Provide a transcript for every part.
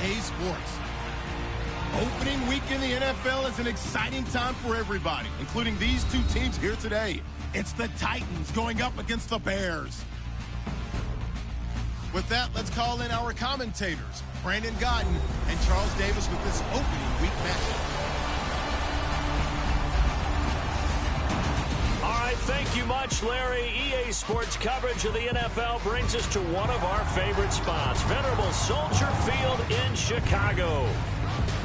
EA Sports. Opening week in the NFL is an exciting time for everybody, including these two teams here today. It's the Titans going up against the Bears. With that, let's call in our commentators, Brandon Godden and Charles Davis, with this opening week matchup. All right, thank you much, Larry. EA Sports coverage of the NFL brings us to one of our favorite spots, venerable Soldier Field in Chicago.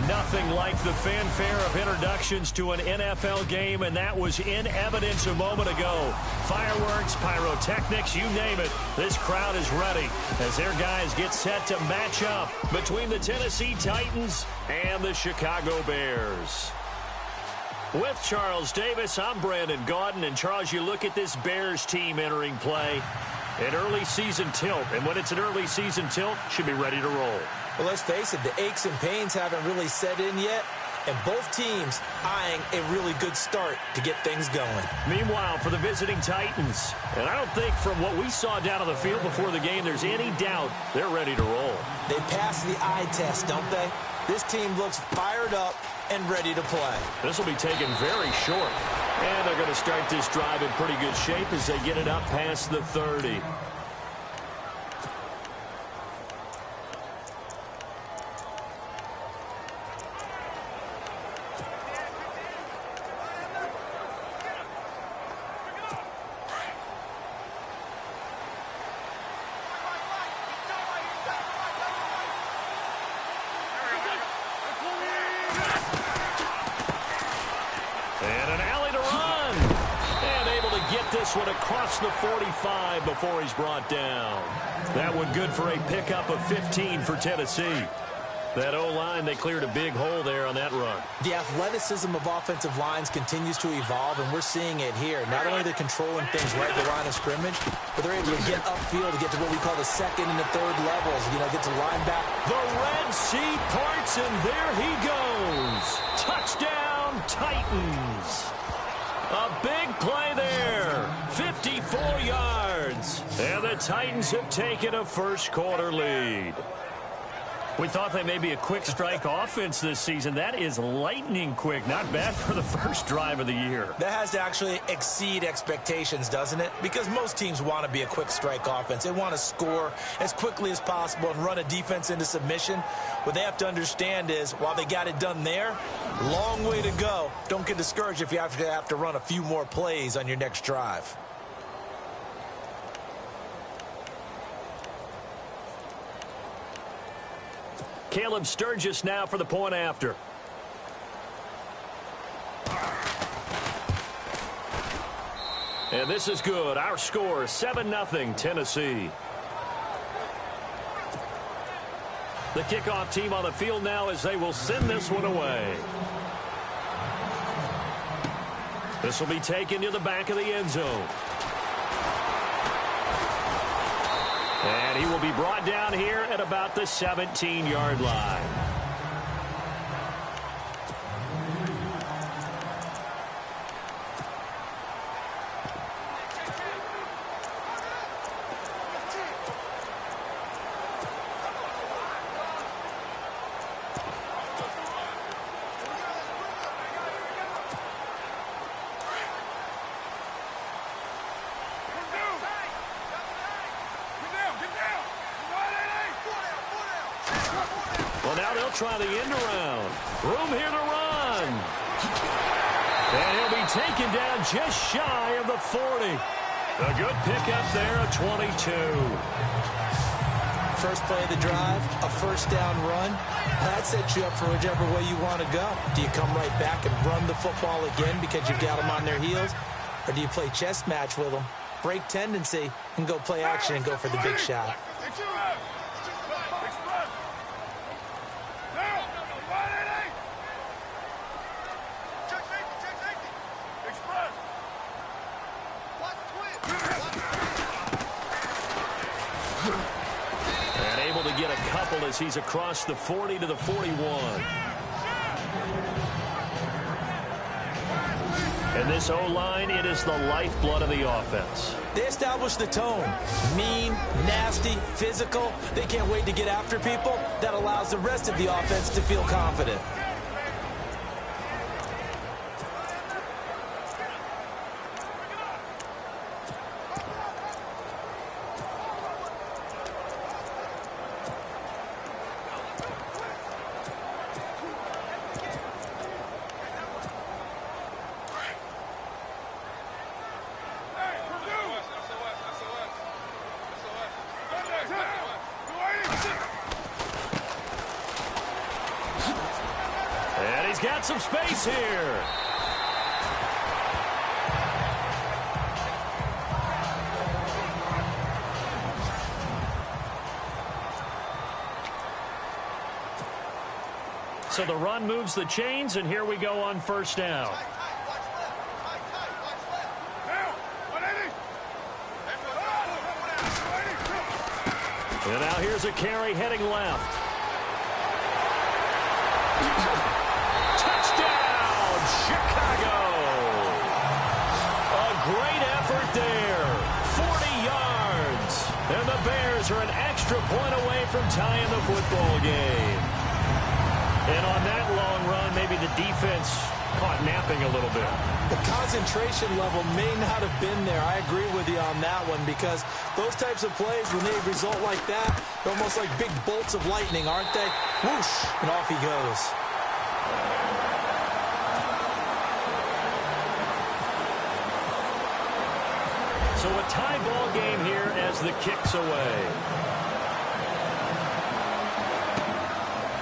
Nothing like the fanfare of introductions to an NFL game, and that was in evidence a moment ago. Fireworks, pyrotechnics, you name it. This crowd is ready as their guys get set to match up between the Tennessee Titans and the Chicago Bears. With Charles Davis, I'm Brandon Gaudin. And Charles, you look at this Bears team entering play, an early season tilt. And when it's an early season tilt, should be ready to roll. Well, let's face it, the aches and pains haven't really set in yet, and both teams eyeing a really good start to get things going. Meanwhile, for the visiting Titans, and I don't think from what we saw down on the field before the game, there's any doubt they're ready to roll. They passed the eye test, don't they? This team looks fired up and ready to play. This will be taken very short, and they're going to start this drive in pretty good shape as they get it up past the 30. One across the 45 before he's brought down. That one good for a pickup of 15 for Tennessee. That O-line, they cleared a big hole there on that run. The athleticism of offensive lines continues to evolve, and we're seeing it here. Not only are they controlling things right at the line of scrimmage, but they're able to get upfield to get to what we call the second and the third levels. You know, get to linebacker. The Red Sea parts, and there he goes. Touchdown, Titans. A big play there, 54 yards, and the Titans have taken a first quarter lead. We thought they may be a quick strike offense this season. That is lightning quick. Not bad for the first drive of the year. That has to actually exceed expectations, doesn't it? Because most teams want to be a quick strike offense. They want to score as quickly as possible and run a defense into submission. What they have to understand is, while they got it done there, long way to go. Don't get discouraged if you have to run a few more plays on your next drive. Caleb Sturgis now for the point after. And this is good. Our score, 7-0 Tennessee. The kickoff team on the field now as they will send this one away. This will be taken to the back of the end zone. And he will be brought down here at about the 17-yard line. Well, now they'll try the end around. Room here to run. And he'll be taken down just shy of the 40. A good pickup there, a 22. First play of the drive, a first down run. That sets you up for whichever way you want to go. Do you come right back and run the football again because you've got them on their heels? Or do you play chess match with them, break tendency, and go play action and go for the big shot? And able to get a couple as he's across the 40 to the 41. And this O-line, it is the lifeblood of the offense. They establish the tone. Mean, nasty, physical. They can't wait to get after people. That allows the rest of the offense to feel confident. And he's got some space here. So the run moves the chains, and here we go on first down. And now here's a carry heading left. Touchdown, Chicago! A great effort there. 40 yards. And the Bears are an extra point away from tying the football game. And on that long run, maybe the defense caught napping a little bit. The concentration level may not have been there. I agree with you on that one, because those types of plays, when they result like that, they're almost like big bolts of lightning, aren't they? Whoosh, and off he goes. So a tie ball game here as the kick's away.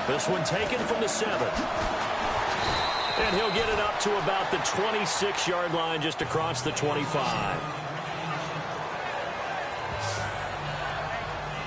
This one taken from the 7. And he'll get it up to about the 26-yard line, just across the 25.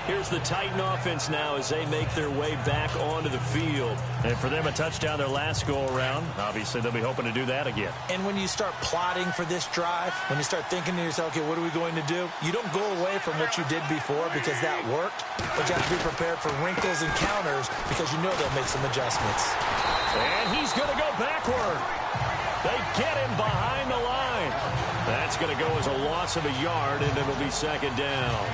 Here's the Titan offense now as they make their way back onto the field. And for them, a touchdown their last go-around. Obviously, they'll be hoping to do that again. And when you start plotting for this drive, when you start thinking to yourself, okay, what are we going to do? You don't go away from what you did before because that worked, but you have to be prepared for wrinkles and counters because you know they'll make some adjustments. And he's going to go backward. They get him behind the line. That's going to go as a loss of a yard, and it'll be second down.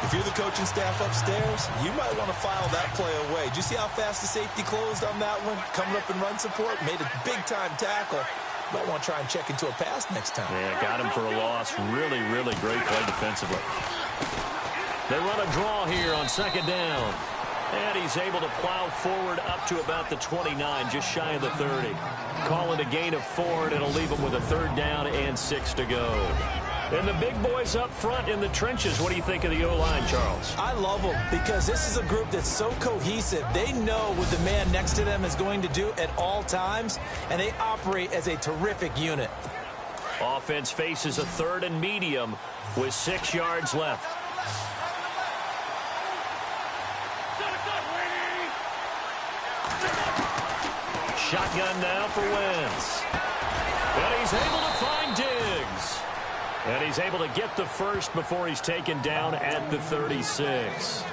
If you're the coaching staff upstairs, you might want to file that play away. Did you see how fast the safety closed on that one? Coming up in run support, made a big-time tackle. Might want to try and check into a pass next time. Yeah, got him for a loss. Really, really great play defensively. They run a draw here on second down. And he's able to plow forward up to about the 29, just shy of the 30. Call it a gain of 4, and it'll leave him with a third down and 6 to go. And the big boys up front in the trenches. What do you think of the O-line, Charles? I love them because this is a group that's so cohesive. They know what the man next to them is going to do at all times, and they operate as a terrific unit. Offense faces a 3rd and medium with 6 yards left. Shotgun now for Wentz. And he's able to find Diggs. And he's able to get the first before he's taken down at the 36.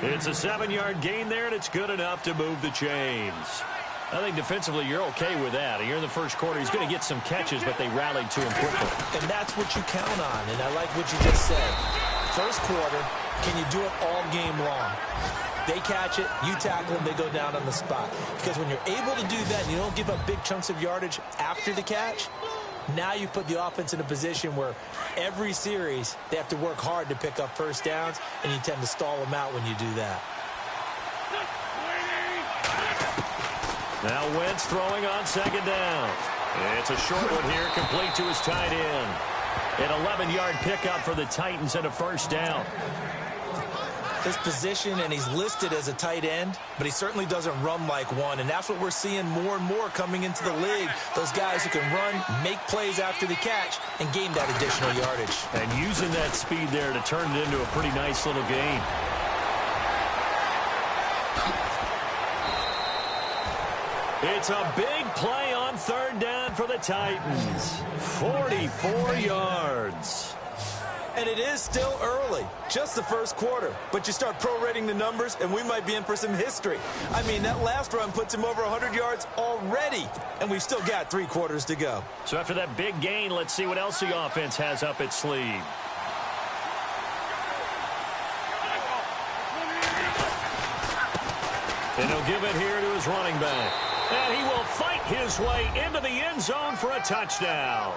It's a 7-yard gain there, and it's good enough to move the chains. I think defensively you're okay with that. Here in the first quarter, he's going to get some catches, but they rallied to him quickly. And that's what you count on, and I like what you just said. First quarter, can you do it all game long? They catch it, you tackle them, they go down on the spot. Because when you're able to do that and you don't give up big chunks of yardage after the catch, now you put the offense in a position where every series they have to work hard to pick up first downs, and you tend to stall them out when you do that. Now Wentz throwing on second down. It's a short one here, complete to his tight end. An 11-yard pickup for the Titans and a first down. His position, and he's listed as a tight end, but he certainly doesn't run like one, and that's what we're seeing more and more coming into the league. Those guys who can run, make plays after the catch, and gain that additional yardage. And using that speed there to turn it into a pretty nice little gain. It's a big play on third down for the Titans. 44 yards. And it is still early, just the first quarter. But you start prorating the numbers, and we might be in for some history. I mean, that last run puts him over 100 yards already, and we've still got 3 quarters to go. So after that big gain, let's see what else the offense has up its sleeve. And he'll give it here to his running back. And he will fight his way into the end zone for a touchdown.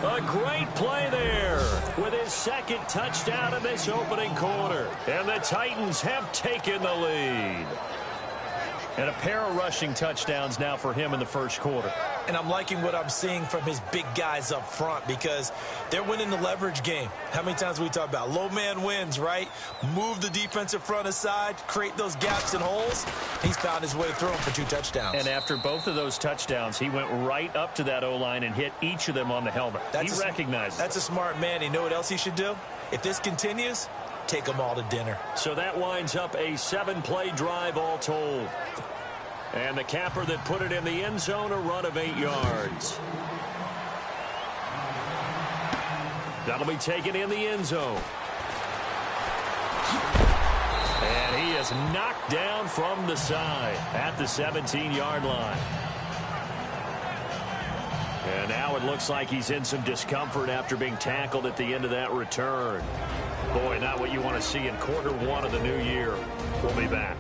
A great play there with his second touchdown in this opening quarter. And the Titans have taken the lead. And a pair of rushing touchdowns now for him in the first quarter. And I'm liking what I'm seeing from his big guys up front because they're winning the leverage game. How many times we talk about low man wins, right? Move the defensive front aside, create those gaps and holes. He's found his way to throw him for 2 touchdowns. And after both of those touchdowns, he went right up to that O-line and hit each of them on the helmet. He recognized it. That's a smart man. You know what else he should do? If this continues, take them all to dinner. So that winds up a 7-play drive all told. And the capper that put it in the end zone, a run of 8 yards. That'll be taken in the end zone. And he is knocked down from the side at the 17-yard line. And now it looks like he's in some discomfort after being tackled at the end of that return. Boy, not what you want to see in quarter 1 of the new year. We'll be back.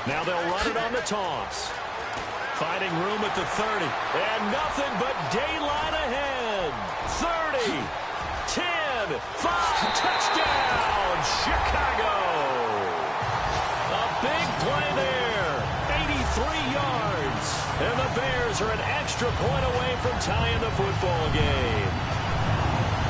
Now they'll run it on the toss. Finding room at the 30. And nothing but daylight ahead. 30, 10, 5, touchdown, Chicago. A big play there. 83 yards. And the Bears are an extra point away from tying the football game.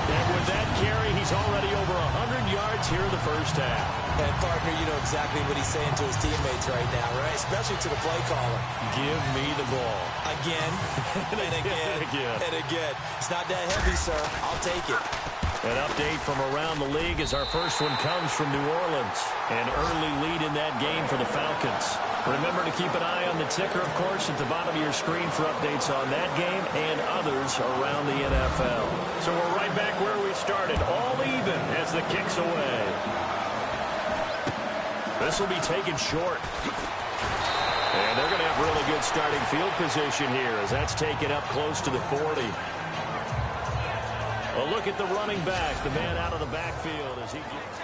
And with that carry, he's already over 100 yards here in the first half. And, partner, you know exactly what he's saying to his teammates right now, right? Especially to the play caller. Give me the ball. Again, and again, and again. It's not that heavy, sir. I'll take it. An update from around the league as our first one comes from New Orleans. An early lead in that game for the Falcons. Remember to keep an eye on the ticker, of course, at the bottom of your screen for updates on that game and others around the NFL. So we're right back where we started, all even as the kick's away. This will be taken short. And they're going to have really good starting field position here as that's taken up close to the 40. A look at the running back, the man out of the backfield as he gets.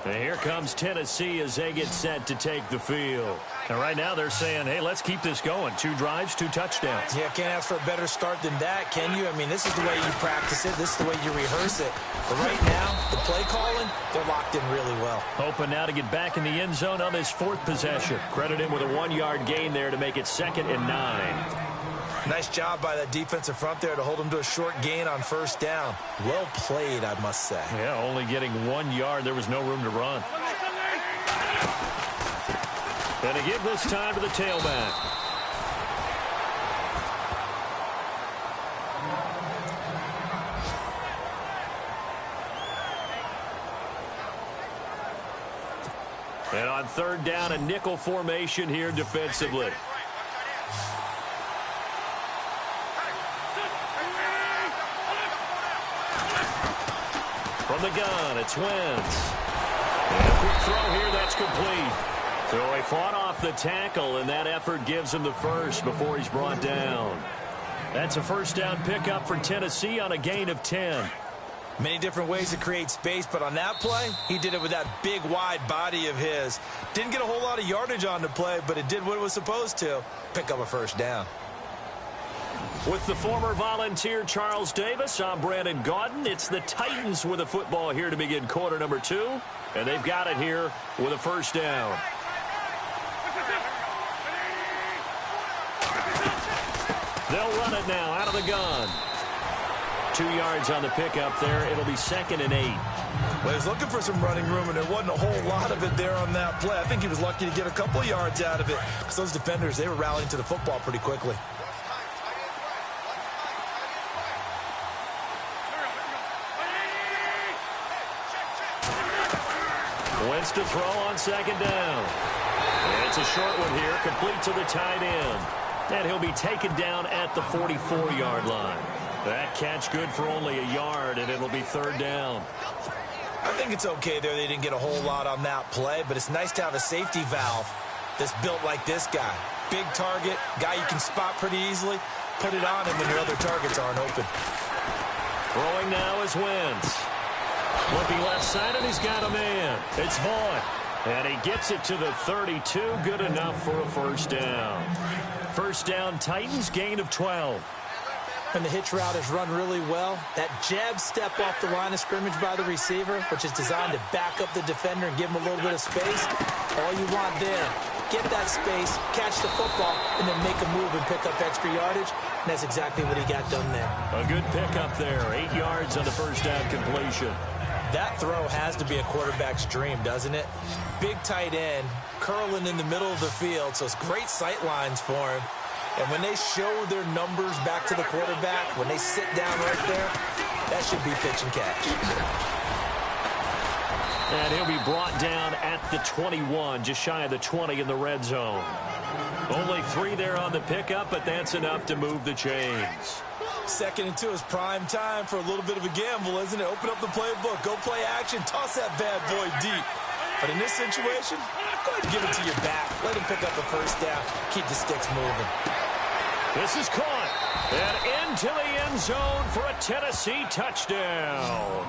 And here comes Tennessee as they get set to take the field. And right now they're saying, hey, let's keep this going. 2 drives, 2 touchdowns. Yeah, can't ask for a better start than that, can you? I mean, this is the way you practice it. This is the way you rehearse it. But right now, the play calling, they're locked in really well. Hoping now to get back in the end zone on this 4th possession. Credit him with a 1-yard gain there to make it 2nd and 9. Nice job by that defensive front there to hold him to a short gain on first down. Well played, I must say. Yeah, only getting 1 yard. There was no room to run. And to give this time to the tailback. And on 3rd down, a nickel formation here defensively. From the gun, it's Wentz. And a quick throw here, that's complete. So he fought off the tackle, and that effort gives him the first before he's brought down. That's a first down pickup for Tennessee on a gain of 10. Many different ways to create space, but on that play, he did it with that big, wide body of his. Didn't get a whole lot of yardage on the play, but it did what it was supposed to. Pick up a first down. With the former Volunteer Charles Davis, I'm Brandon Gaudin. It's the Titans with the football here to begin quarter number 2, and they've got it here with a first down. They'll run it now out of the gun. 2 yards on the pickup there. It'll be 2nd and 8. Well, he was looking for some running room, and there wasn't a whole lot of it there on that play. I think he was lucky to get a couple of yards out of it, because those defenders, they were rallying to the football pretty quickly. Wentz to throw on second down. It's a short one here, complete to the tight end. And he'll be taken down at the 44-yard line. That catch good for only a yard, and it'll be third down. I think it's okay there. They didn't get a whole lot on that play, but it's nice to have a safety valve that's built like this guy. Big target, guy you can spot pretty easily. Put it on him when your other targets aren't open. Throwing now is Wentz. Looking left side, and he's got a man. It's Vaughn. And he gets it to the 32. Good enough for a first down. First down, Titans, gain of 12. And the hitch route is run really well. That jab step off the line of scrimmage by the receiver, which is designed to back up the defender and give him a little bit of space. All you want there, get that space, catch the football, and then make a move and pick up extra yardage. And that's exactly what he got done there. A good pickup there. 8 yards on the first down completion. That throw has to be a quarterback's dream, doesn't it? Big tight end, curling in the middle of the field, so it's great sight lines for him. And when they show their numbers back to the quarterback, when they sit down right there, that should be pitch and catch. And he'll be brought down at the 21, just shy of the 20 in the red zone. Only 3 there on the pickup, but that's enough to move the chains. 2nd and 2 is prime time for a little bit of a gamble, isn't it? Open up the playbook, go play action, toss that bad boy deep. But in this situation, go ahead and give it to your back. Let him pick up a first down, keep the sticks moving. This is caught, and into the end zone for a Tennessee touchdown.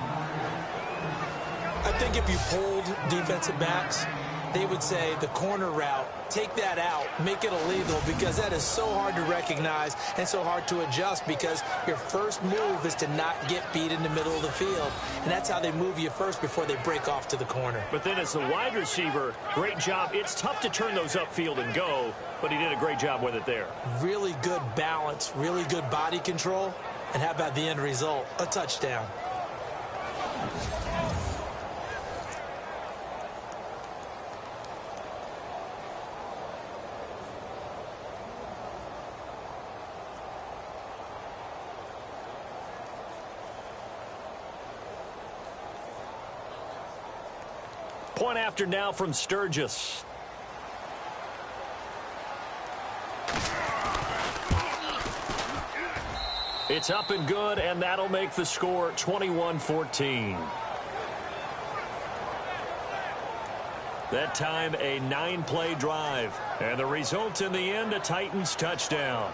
I think if you polled defensive backs, they would say the corner route, take that out, make it illegal, because that is so hard to recognize and so hard to adjust, because your first move is to not get beat in the middle of the field. And that's how they move you first before they break off to the corner. But then as the wide receiver, great job. It's tough to turn those upfield and go, but he did a great job with it there. Really good balance, really good body control. And how about the end result? A touchdown. Point after now from Sturgis. It's up and good, and that'll make the score 21-14. That time, a 9-play drive. And the result in the end, a Titans touchdown.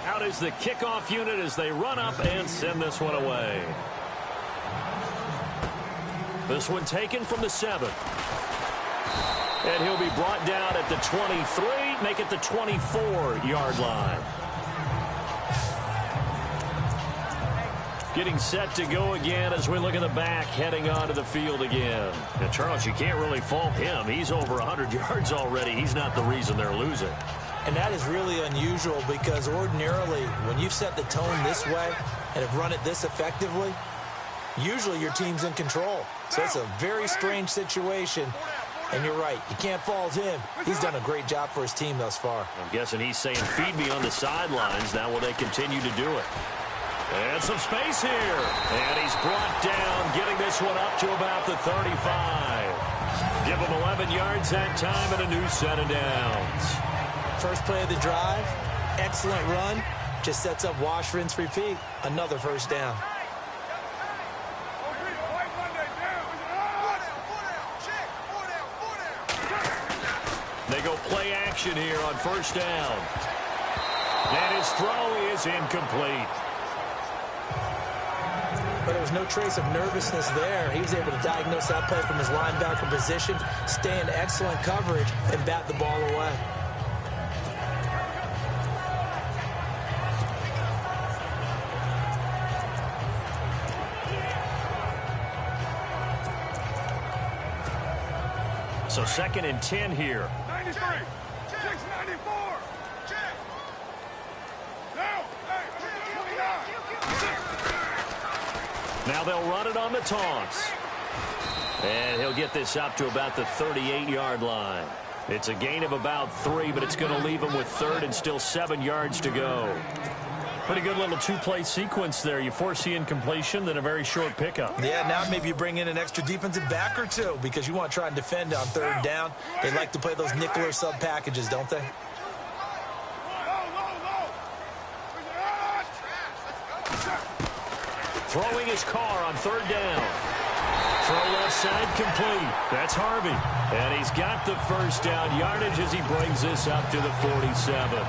Out is the kickoff unit as they run up and send this one away. This one taken from the 7. And he'll be brought down at the 23, make it the 24-yard line. Getting set to go again as we look at the back, heading onto the field again. Now, Charles, you can't really fault him. He's over 100 yards already. He's not the reason they're losing. And that is really unusual, because ordinarily when you've set the tone this way and have run it this effectively, usually your team's in control. So it's a very strange situation. And you're right, you can't fault him. He's done a great job for his team thus far. I'm guessing he's saying, feed me on the sidelines. Now will they continue to do it? And some space here. And he's brought down, getting this one up to about the 35. Give him 11 yards that time and a new set of downs. First play of the drive, excellent run, just sets up wash, rinse, repeat. Another first down. They go play action here on first down. And his throw is incomplete. But there was no trace of nervousness there. He was able to diagnose that play from his linebacker position, stay in excellent coverage, and bat the ball away. So 2nd and 10 here. 93. 694. Check. Now. Hey, 29. Now they'll run it on the toss. And he'll get this up to about the 38-yard line. It's a gain of about 3, but it's going to leave him with 3rd and still 7 yards to go. Pretty good little two-play sequence there. You force the incompletion, then a very short pickup. Yeah, now maybe you bring in an extra defensive back or two because you want to try and defend on 3rd down. They like to play those nickel or sub packages, don't they? Throwing his car on 3rd down. Throw left side complete. That's Harvey. And he's got the first down yardage as he brings this up to the 47.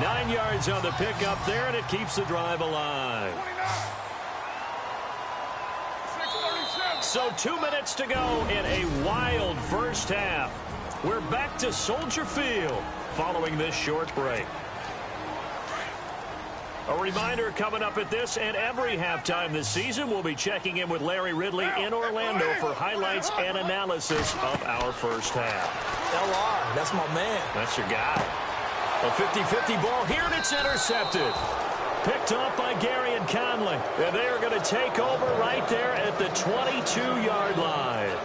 9 yards on the pickup there, and it keeps the drive alive. So 2 minutes to go in a wild first half. We're back to Soldier Field following this short break. A reminder coming up at this and every halftime this season, we'll be checking in with Larry Ridley in Orlando for highlights and analysis of our first half. LR, that's my man. That's your guy. A 50-50 ball here, and it's intercepted. Picked off by Gary and Conley. And they are going to take over right there at the 22-yard line.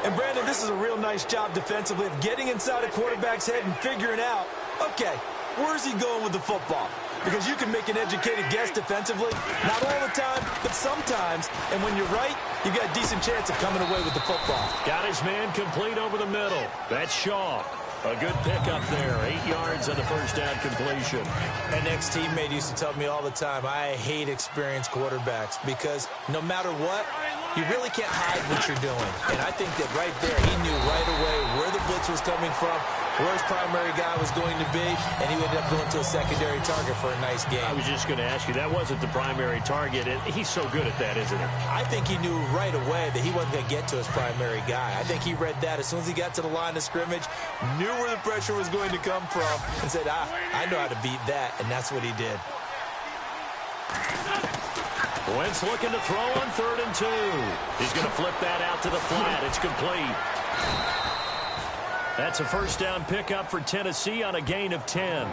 And, Brandon, this is a real nice job defensively of getting inside a quarterback's head and figuring out, okay, where's he going with the football? Because you can make an educated guess defensively. Not all the time, but sometimes. And when you're right, you got a decent chance of coming away with the football. Got his man complete over the middle. That's Shaw. A good pickup there. 8 yards on the first down completion. An ex-teammate used to tell me all the time, I hate experienced quarterbacks because no matter what, you really can't hide what you're doing. And I think that right there, he knew right away where the blitz was coming from, where his primary guy was going to be, and he ended up going to a secondary target for a nice game. I was just going to ask you, that wasn't the primary target. He's so good at that, isn't he? I think he knew right away that he wasn't going to get to his primary guy. I think he read that as soon as he got to the line of scrimmage, knew where the pressure was going to come from, and said, I know how to beat that, and that's what he did. Wentz looking to throw on 3rd and 2. He's going to flip that out to the flat. It's complete. That's a first down pickup for Tennessee on a gain of 10.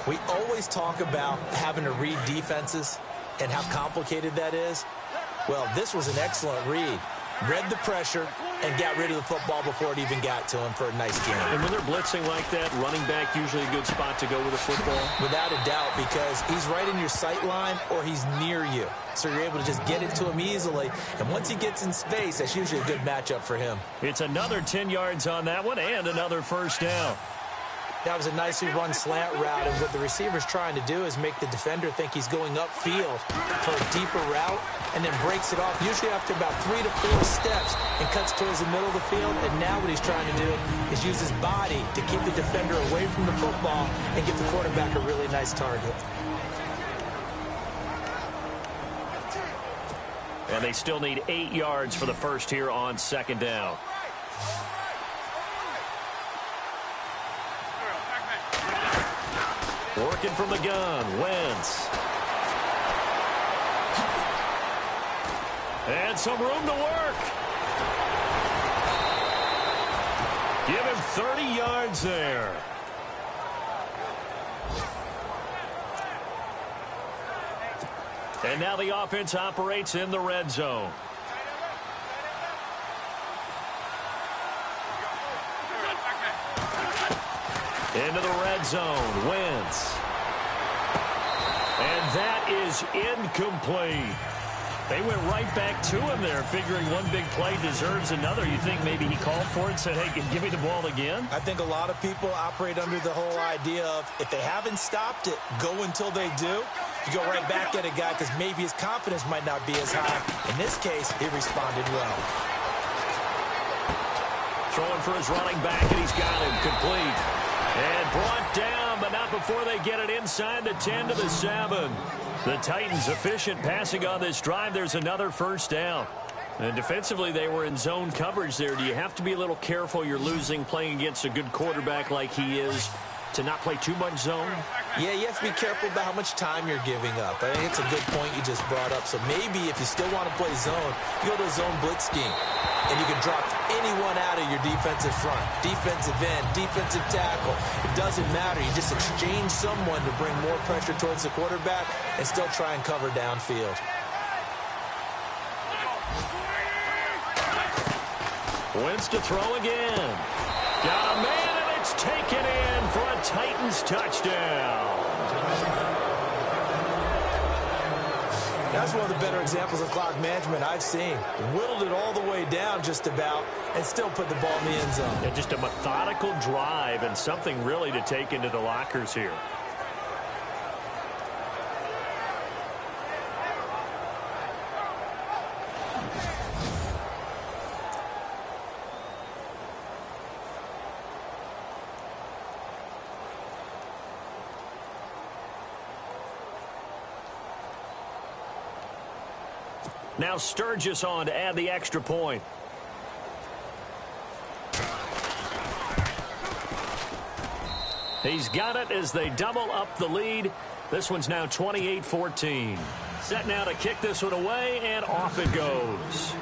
We always talk about having to read defenses and how complicated that is. Well, this was an excellent read. Read the pressure and got rid of the football before it even got to him for a nice game. And when they're blitzing like that, running back usually a good spot to go with the football? Without a doubt, because he's right in your sight line or he's near you. So you're able to just get it to him easily. And once he gets in space, that's usually a good matchup for him. It's another 10 yards on that one and another first down. That was a nicely run slant route, and what the receiver's trying to do is make the defender think he's going upfield for a deeper route and then breaks it off, usually after about 3 to 4 steps, and cuts towards the middle of the field. And now what he's trying to do is use his body to keep the defender away from the football and give the quarterback a really nice target. And they still need 8 yards for the first here on 2nd down. Working from the gun, Wentz. And some room to work. Give him 30 yards there. And now the offense operates in the red zone. Into the red zone, Wentz. And that is incomplete. They went right back to him there, figuring one big play deserves another. You think maybe he called for it and said, hey, give me the ball again? I think a lot of people operate under the whole idea of if they haven't stopped it, go until they do. You go right back at a guy because maybe his confidence might not be as high. In this case, he responded well. Throwing for his running back, and he's got him complete. And brought down, but not before they get it inside the 10 to the 7. The Titans efficient passing on this drive. There's another first down. And defensively, they were in zone coverage there. Do you have to be a little careful? You're losing playing against a good quarterback like he is. to not play too much zone? Yeah, you have to be careful about how much time you're giving up. I think it's a good point you just brought up. So maybe if you still want to play zone, you go to a zone blitz scheme. And you can drop anyone out of your defensive front. Defensive end, defensive tackle. It doesn't matter. You just exchange someone to bring more pressure towards the quarterback and still try and cover downfield. Wentz to throw again. Got a man, and it's taken in for a Titans touchdown. That's one of the better examples of clock management I've seen. Whittled it all the way down just about and still put the ball in the end zone. Yeah, just a methodical drive and something really to take into the lockers here. Now Sturgis on to add the extra point. He's got it as they double up the lead. This one's now 28-14. Set now to kick this one away, and off it goes.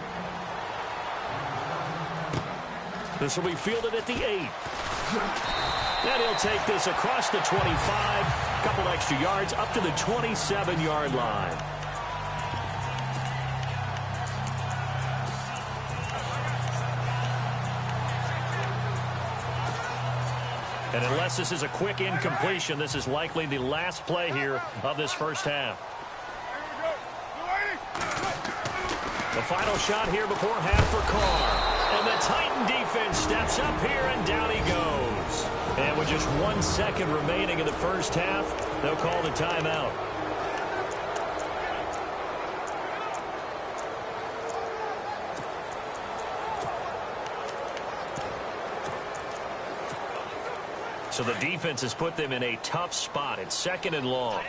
This will be fielded at the 8. And he'll take this across the 25. A couple extra yards up to the 27-yard line. And unless this is a quick incompletion, this is likely the last play here of this first half. The final shot here before half for Carr. And the Titan defense steps up here, and down he goes. And with just 1 second remaining in the first half, they'll call the timeout. So the defense has put them in a tough spot. It's 2nd and long.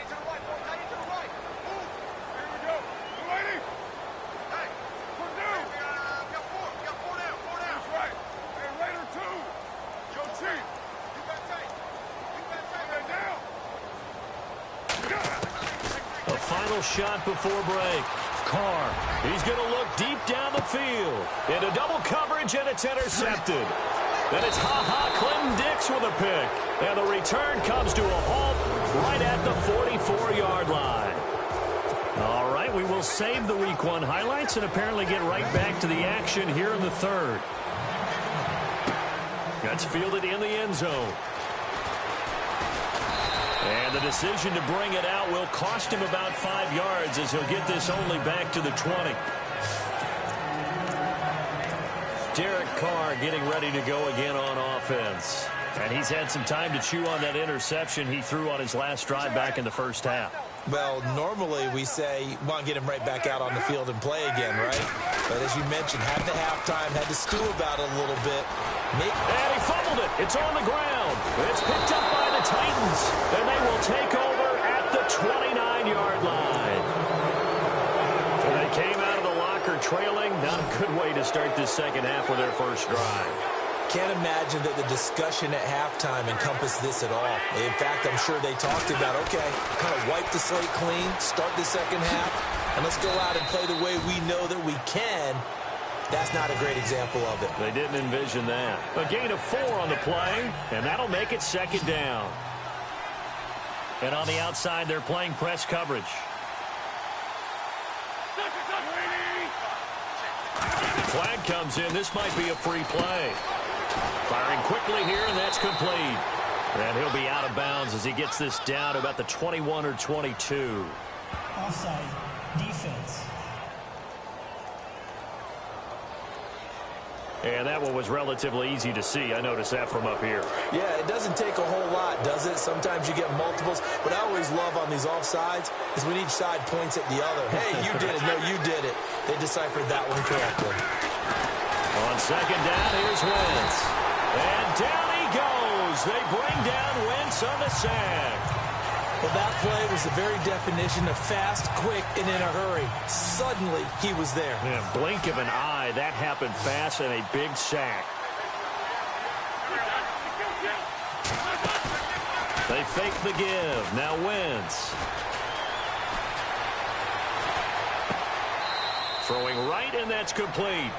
A final shot before break. Carr, he's going to look deep down the field. Into double coverage, and it's intercepted. Then it's Clinton Dix with a pick. And the return comes to a halt right at the 44-yard line. All right, we will save the Week 1 highlights and apparently get right back to the action here in the third. That's fielded in the end zone. And the decision to bring it out will cost him about 5 yards as he'll get this only back to the 20. Derek Carr getting ready to go again on offense. And he's had some time to chew on that interception he threw on his last drive back in the first half. Well, normally we say you want to get him right back out on the field and play again, right? But as you mentioned, had the halftime, had to stew about it a little bit. And he fumbled it. It's on the ground. It's picked up by the Titans. And they will take over at the 29-yard line. And they came out of the locker trailing. Not a good way to start this second half with their first drive. Can't imagine that the discussion at halftime encompassed this at all. In fact, I'm sure they talked about, okay, kind of wipe the slate clean, start the second half, and let's go out and play the way we know that we can. That's not a great example of it. They didn't envision that. A gain of 4 on the play, and that'll make it 2nd down. And on the outside, they're playing press coverage. Flag comes in. This might be a free play. Firing quickly here, and that's complete. And he'll be out of bounds as he gets this down to about the 21 or 22. Offside, defense. And that one was relatively easy to see. I noticed that from up here. Yeah, it doesn't take a whole lot, does it? Sometimes you get multiples. What I always love on these offsides is when each side points at the other. Hey, you did it. No, you did it. They deciphered that one correctly. On 2nd down, here's Wentz. And down he goes. They bring down Wentz on the sack. Well, that play was the very definition of fast, quick, and in a hurry. Suddenly, he was there. In a blink of an eye, that happened fast and a big sack. They fake the give. Now Wentz. Throwing right, and that's complete.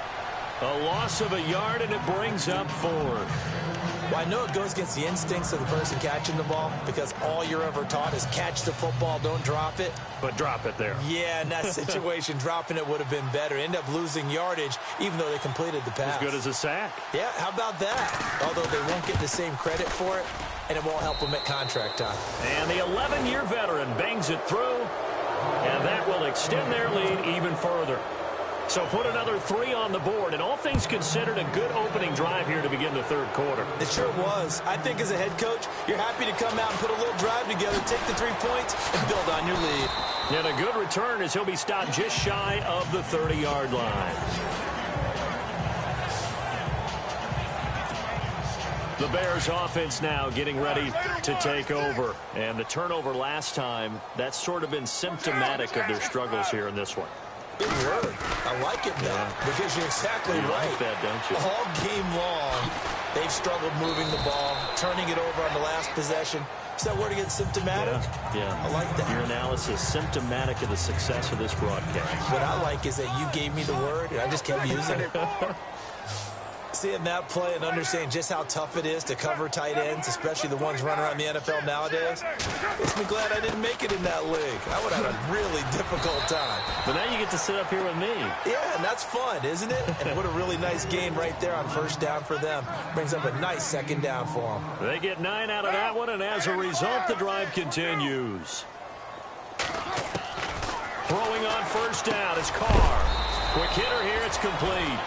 A loss of a yard, and it brings up 4th. Well, I know it goes against the instincts of the person catching the ball because all you're ever taught is catch the football, don't drop it. But drop it there. Yeah, in that situation, dropping it would have been better. End up losing yardage, even though they completed the pass. As good as a sack. Yeah, how about that? Although they won't get the same credit for it, and it won't help them at contract time. And the 11-year veteran bangs it through, and that will extend their lead even further. So put another 3 on the board, and all things considered, a good opening drive here to begin the third quarter. It sure was. I think as a head coach, you're happy to come out and put a little drive together, take the 3 points, and build on your lead. And a good return as he'll be stopped just shy of the 30-yard line. The Bears offense now getting ready to take over. And the turnover last time, that's sort of been symptomatic of their struggles here in this one. Big word. I like it now because you're exactly right. You like that, don't you? All game long, they've struggled moving the ball, turning it over on the last possession. Is that word again, symptomatic? Yeah. I like that. Your analysis, symptomatic of the success of this broadcast. What I like is that you gave me the word, and I just kept using it. Seeing that play and understanding just how tough it is to cover tight ends, especially the ones running around the NFL nowadays, makes me glad I didn't make it in that league. I would have had a really difficult time. But now you get to sit up here with me. Yeah, and that's fun, isn't it? And what a really nice game right there on first down for them. Brings up a nice second down for them. They get 9 out of that one, and as a result, the drive continues. Throwing on first down is Carr. Quick hitter here, it's complete.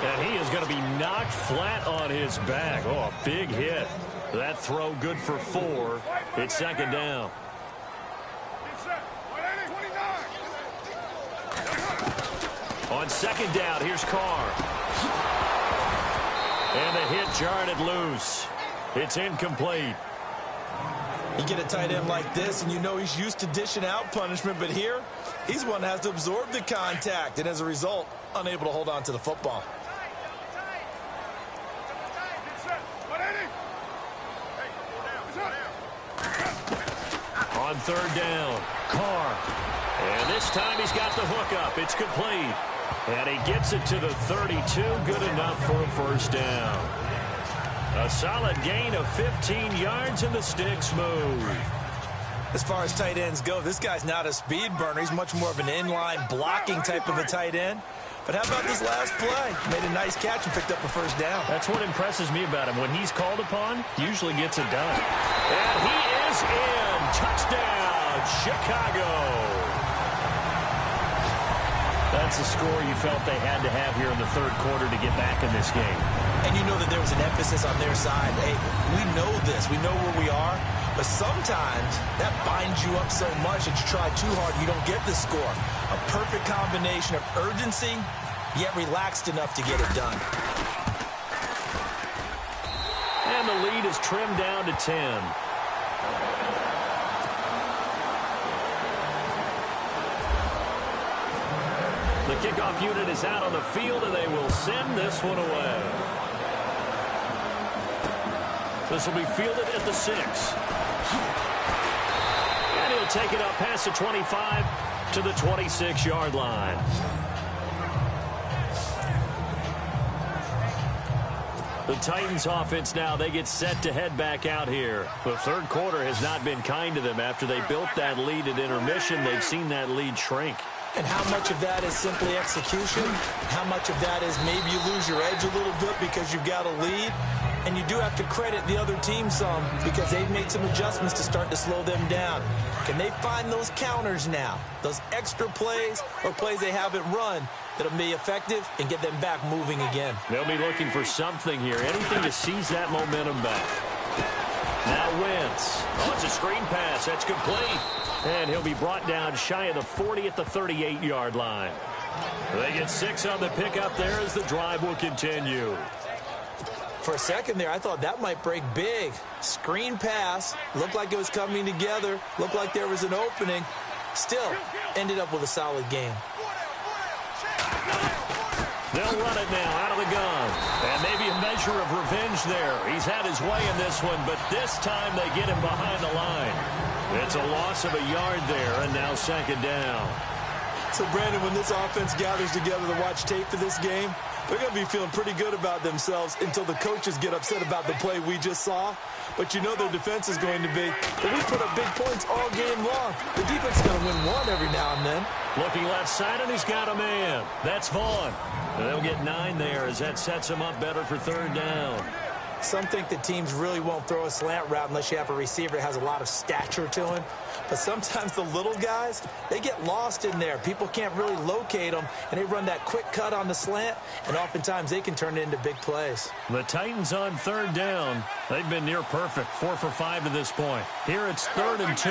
And he is going to be knocked flat on his back. Oh, a big hit. That throw good for 4. It's second down. On second down, here's Carr. And the hit jarred it loose. It's incomplete. You get a tight end like this, and you know he's used to dishing out punishment, but here, he's one that has to absorb the contact, and as a result, unable to hold on to the football. On third down, Carr. And this time he's got the hook up. It's complete. And he gets it to the 32. Good enough for a first down. A solid gain of 15 yards, and the sticks move. As far as tight ends go, this guy's not a speed burner. He's much more of an inline blocking type of a tight end. But how about this last play? Made a nice catch and picked up a first down. That's what impresses me about him. When he's called upon, he usually gets it done. And he is in. Touchdown, Chicago. That's the score you felt they had to have here in the third quarter to get back in this game. And you know that there was an emphasis on their side. Hey, we know this. We know where we are. But sometimes that binds you up so much that you try too hard, you don't get the score. A perfect combination of urgency, yet relaxed enough to get it done. And the lead is trimmed down to 10. The kickoff unit is out on the field, and they will send this one away. This will be fielded at the 6. And he'll take it up past the 25 to the 26-yard line. The Titans offense now, they get set to head back out here. The third quarter has not been kind to them. After they built that lead at intermission, they've seen that lead shrink. And how much of that is simply execution? How much of that is maybe you lose your edge a little bit because you've got a lead? And you do have to credit the other team some because they've made some adjustments to start to slow them down. Can they find those counters now? Those extra plays or plays they haven't run that'll be effective and get them back moving again. They'll be looking for something here. Anything to seize that momentum back. Now Wentz. Oh, it's a screen pass. That's complete. And he'll be brought down shy of the 40 at the 38-yard line. They get 6 on the pickup there as the drive will continue. For a second there, I thought that might break big. Screen pass. Looked like it was coming together. Looked like there was an opening. Still, ended up with a solid game. They'll run it now out of the gun. And maybe a measure of revenge there. He's had his way in this one, but this time they get him behind the line. It's a loss of a yard there, and now second down. So, Brandon, when this offense gathers together to watch tape for this game, they're going to be feeling pretty good about themselves until the coaches get upset about the play we just saw. But you know their defense is going to be, but we put up big points all game long. The defense is going to win one every now and then. Looking left side, and he's got a man. That's Vaughn. And they'll get 9 there as that sets him up better for third down. Some think that teams really won't throw a slant route unless you have a receiver that has a lot of stature to him. But sometimes the little guys, they get lost in there. People can't really locate them, and they run that quick cut on the slant, and oftentimes they can turn it into big plays. The Titans on third down. They've been near perfect, 4 for 5 to this point. Here it's 3rd and 2.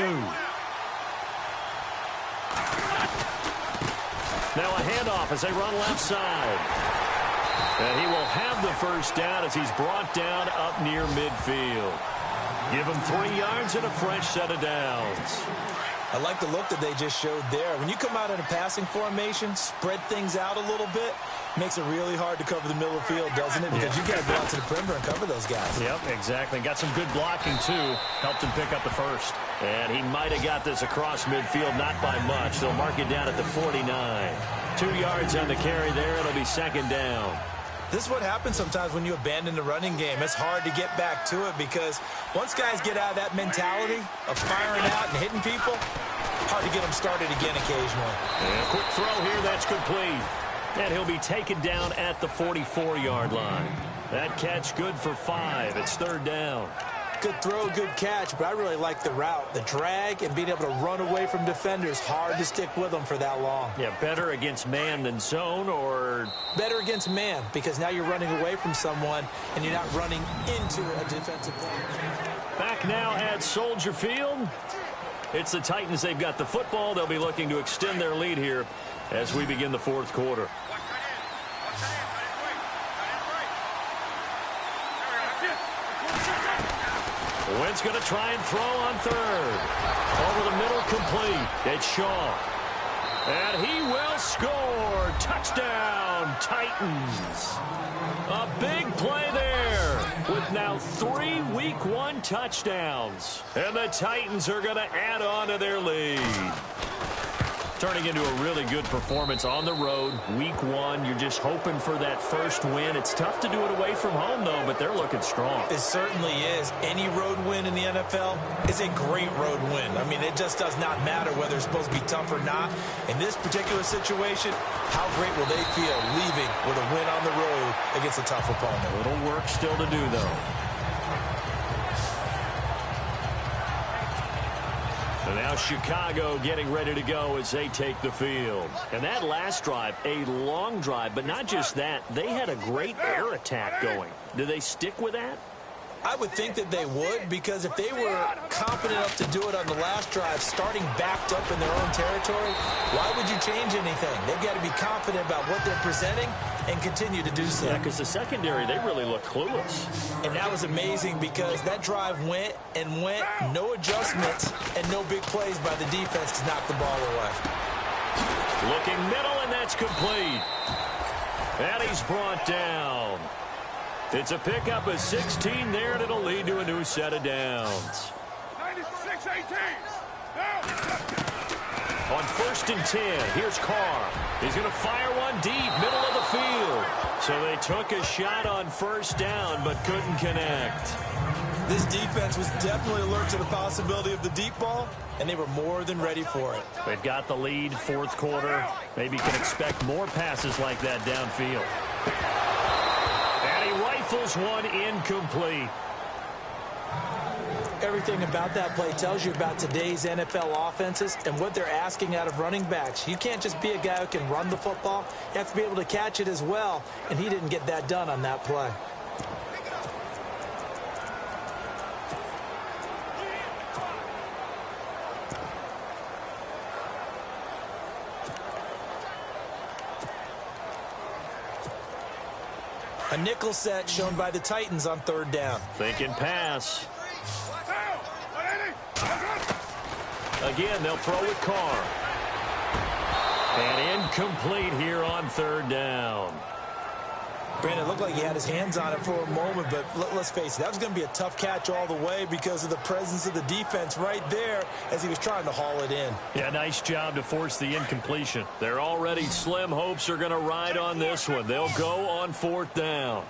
Now a handoff as they run left side. And he will have the first down as he's brought down up near midfield. Give him 3 yards and a fresh set of downs. I like the look that they just showed there. When you come out in a passing formation, spread things out a little bit, makes it really hard to cover the middle of the field, doesn't it? Because you got to go out to the perimeter and cover those guys. Yep, exactly. Got some good blocking, too. Helped him pick up the first. And he might have got this across midfield, not by much. They'll mark it down at the 49. 2 yards on the carry there. It'll be second down. This is what happens sometimes when you abandon the running game. It's hard to get back to it because once guys get out of that mentality of firing out and hitting people, hard to get them started again occasionally. And a quick throw here, that's complete. And he'll be taken down at the 44-yard line. That catch good for 5. It's third down. Good throw, good catch, but I really like the route. The drag and being able to run away from defenders, hard to stick with them for that long. Yeah, better against man than zone, or? Better against man, because now you're running away from someone and you're not running into a defensive player. Back now at Soldier Field. It's the Titans. They've got the football. They'll be looking to extend their lead here as we begin the fourth quarter. Wentz going to try and throw on third. Over the middle, complete. It's Shaw. And he will score. Touchdown, Titans. A big play there with now 3 Week 1 touchdowns. And the Titans are going to add on to their lead. Turning into a really good performance on the road. Week 1, you're just hoping for that first win. It's tough to do it away from home, though, but they're looking strong. It certainly is. Any road win in the NFL is a great road win. I mean, it just does not matter whether it's supposed to be tough or not. In this particular situation, how great will they feel leaving with a win on the road against a tough opponent? A little work still to do, though. And now Chicago getting ready to go as they take the field. And that last drive, a long drive, but not just that. They had a great air attack going. Do they stick with that? I would think that they would, because if they were confident enough to do it on the last drive, starting backed up in their own territory, why would you change anything? They've got to be confident about what they're presenting and continue to do so. Yeah, because the secondary, they really looked clueless. And that was amazing because that drive went and went, no adjustments and no big plays by the defense to knock the ball away. Looking middle, and that's complete. And he's brought down. It's a pickup of 16 there, and it'll lead to a new set of downs. 96-18. On 1st and 10, here's Carr. He's going to fire one deep, middle of the field. So they took a shot on first down, but couldn't connect. This defense was definitely alert to the possibility of the deep ball, and they were more than ready for it. They've got the lead, fourth quarter. Maybe can expect more passes like that downfield. And he rifles one incomplete. Everything about that play tells you about today's NFL offenses and what they're asking out of running backs. You can't just be a guy who can run the football. You have to be able to catch it as well, and he didn't get that done on that play. A nickel set shown by the Titans on third down. Thinking pass. Again, they'll throw with Carr. And incomplete here on third down. Brandon, it looked like he had his hands on it for a moment, but let's face it, that was going to be a tough catch all the way because of the presence of the defense right there as he was trying to haul it in. Yeah, nice job to force the incompletion. They're already slim hopes are going to ride on this one. They'll go on 4th down.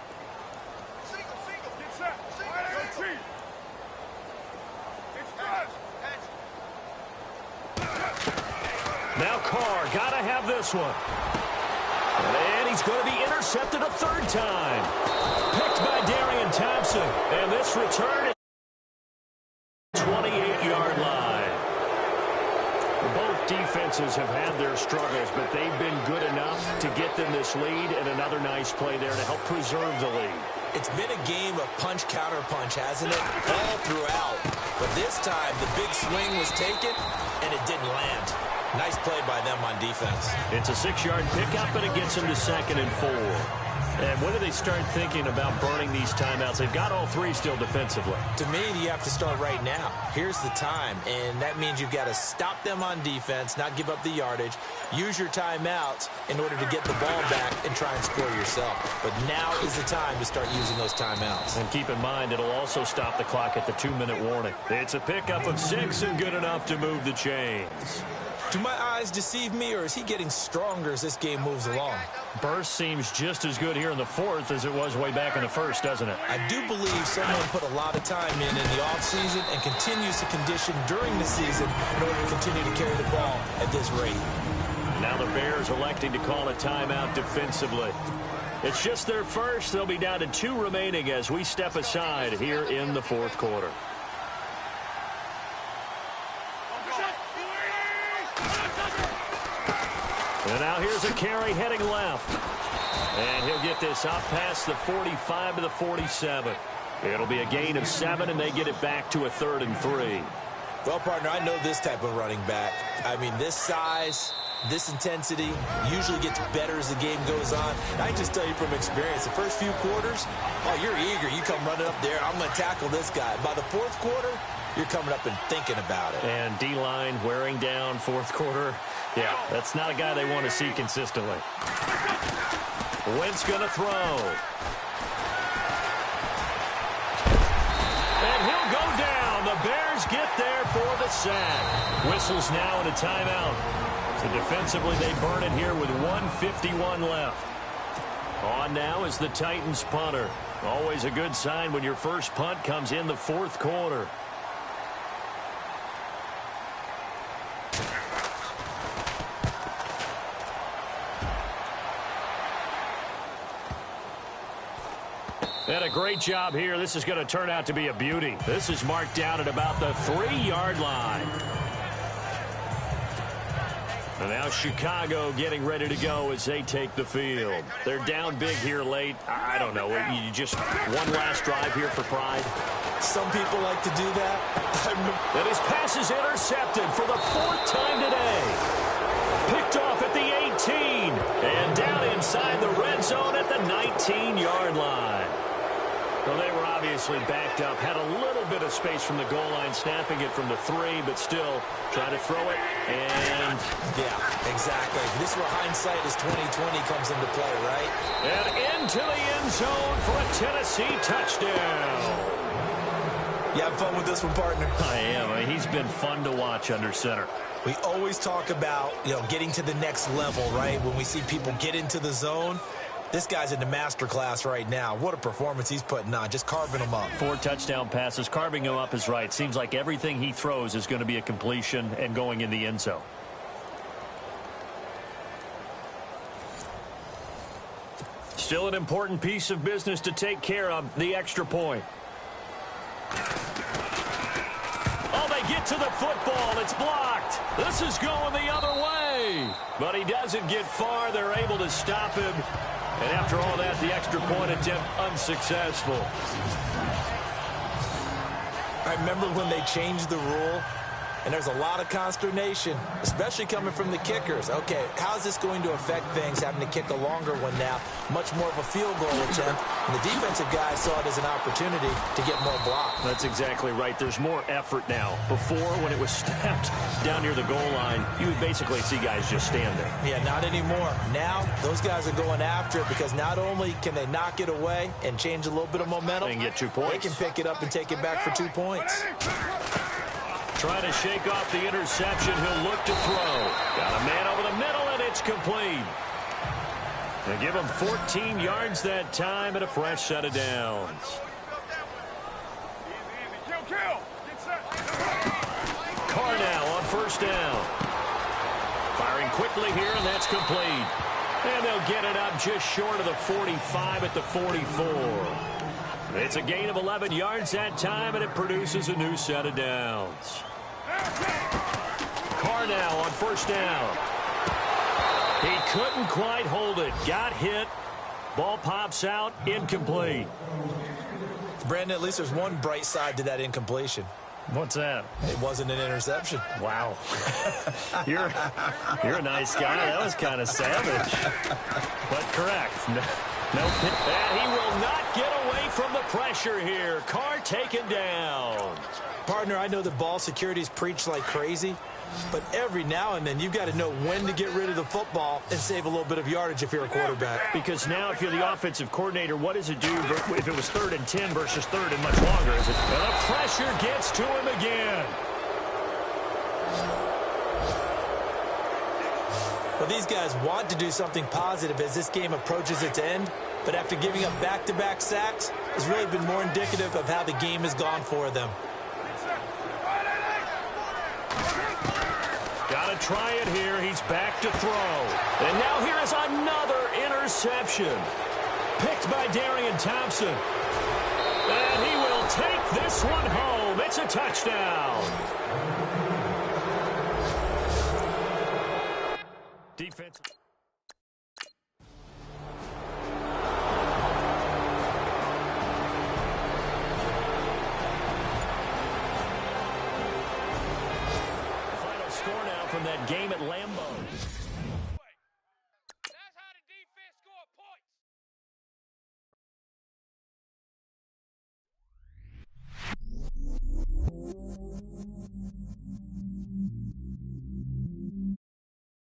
Now Carr, got to have this one. And he's going to be intercepted a 3rd time. Picked by DA1ENT's. And this return is 28-yard line. Both defenses have had their struggles, but they've been good enough to get them this lead, and another nice play there to help preserve the lead. It's been a game of punch-counter-punch, hasn't it? All throughout. But this time, the big swing was taken, and it didn't land. Nice play by them on defense. It's a 6-yard pickup, but it gets them to 2nd and 4. And when do they start thinking about burning these timeouts? They've got all 3 still defensively. To me, you have to start right now. Here's the time, and that means you've got to stop them on defense, not give up the yardage, use your timeouts in order to get the ball back and try and score yourself. But now is the time to start using those timeouts. And keep in mind, it'll also stop the clock at the 2-minute warning. It's a pickup of 6 and good enough to move the chains. Do my eyes deceive me, or is he getting stronger as this game moves along? Burst seems just as good here in the 4th as it was way back in the 1st, doesn't it? I do believe someone put a lot of time in the offseason and continues to condition during the season in order to continue to carry the ball at this rate. Now the Bears electing to call a timeout defensively. It's just their first. They'll be down to 2 remaining as we step aside here in the 4th quarter. And now here's a carry heading left. And he'll get this up past the 45 to the 47. It'll be a gain of 7, and they get it back to a 3rd and 3. Well, partner, I know this type of running back. I mean, this size, this intensity usually gets better as the game goes on. And I just tell you from experience, the first few quarters, oh, you're eager. You come running up there, I'm going to tackle this guy. By the 4th quarter, you're coming up and thinking about it. And D-line wearing down 4th quarter. Yeah, that's not a guy they want to see consistently. Wentz going to throw. And he'll go down. The Bears get there for the sack. Whistles now in a timeout. So defensively, they burn it here with 1:51 left. On now is the Titans punter. Always a good sign when your first punt comes in the 4th quarter. And a great job here. This is going to turn out to be a beauty. This is marked down at about the 3-yard line. And now Chicago getting ready to go as they take the field. They're down big here late. I don't know. You just one last drive here for pride. Some people like to do that. And his pass is intercepted for the 4th time today. Picked off at the 18. And down inside the red zone at the 19-yard line. Well, they were obviously backed up, had a little bit of space from the goal line, snapping it from the 3, but still trying to throw it, and... Yeah, exactly. This is where hindsight is 20/20 comes into play, right? And into the end zone for a Tennessee touchdown. You having fun with this one, partner? I am. He's been fun to watch under center. We always talk about, getting to the next level, right? When we see people get into the zone. This guy's in the master class right now. What a performance he's putting on, just carving them up. 4 touchdown passes. Carving him up is right. Seems like everything he throws is going to be a completion and going in the end zone. Still an important piece of business to take care of, the extra point. Oh, they get to the football. It's blocked. This is going the other way. But he doesn't get far. They're able to stop him. And after all that, the extra point attempt unsuccessful. I remember when they changed the rule And there's a lot of consternation, especially coming from the kickers. Okay, how's this going to affect things, having to kick a longer one now? Much more of a field goal attempt. And the defensive guys saw it as an opportunity to get more blocks. That's exactly right. There's more effort now. Before, when it was snapped down near the goal line, you would basically see guys just stand there. Yeah, not anymore. Now, those guys are going after it because not only can they knock it away and change a little bit of momentum, and get 2 points. They can pick it up and take it back for 2 points. Trying to shake off the interception. He'll look to throw. Got a man over the middle, and it's complete. They give him 14 yards that time and a fresh set of downs. Carr now on first down. Firing quickly here, and that's complete. And they'll get it up just short of the 45 at the 44. It's a gain of 11 yards that time, and it produces a new set of downs. Carr now on first down. He couldn't quite hold it. Got hit. Ball pops out. Incomplete. Brandon, at least there's one bright side to that incompletion. What's that? It wasn't an interception. Wow. You're a nice guy. That was kind of savage. But correct. No pit. And he will not get away from the pressure here. Carr taken down. Partner, I know the ball security is preached like crazy, but every now and then you've got to know when to get rid of the football and save a little bit of yardage if you're a quarterback. Because now if you're the offensive coordinator, what does it do if it was 3rd and 10 versus 3rd and much longer? Is it? And the pressure gets to him again. Well, these guys want to do something positive as this game approaches its end, but after giving up back-to-back sacks, has really been more indicative of how the game has gone for them. Got to try it here. He's back to throw. And now here is another interception. Picked by Darian Thompson. And he will take this one home. It's a touchdown. Defense. Final score now from that game at Lambeau.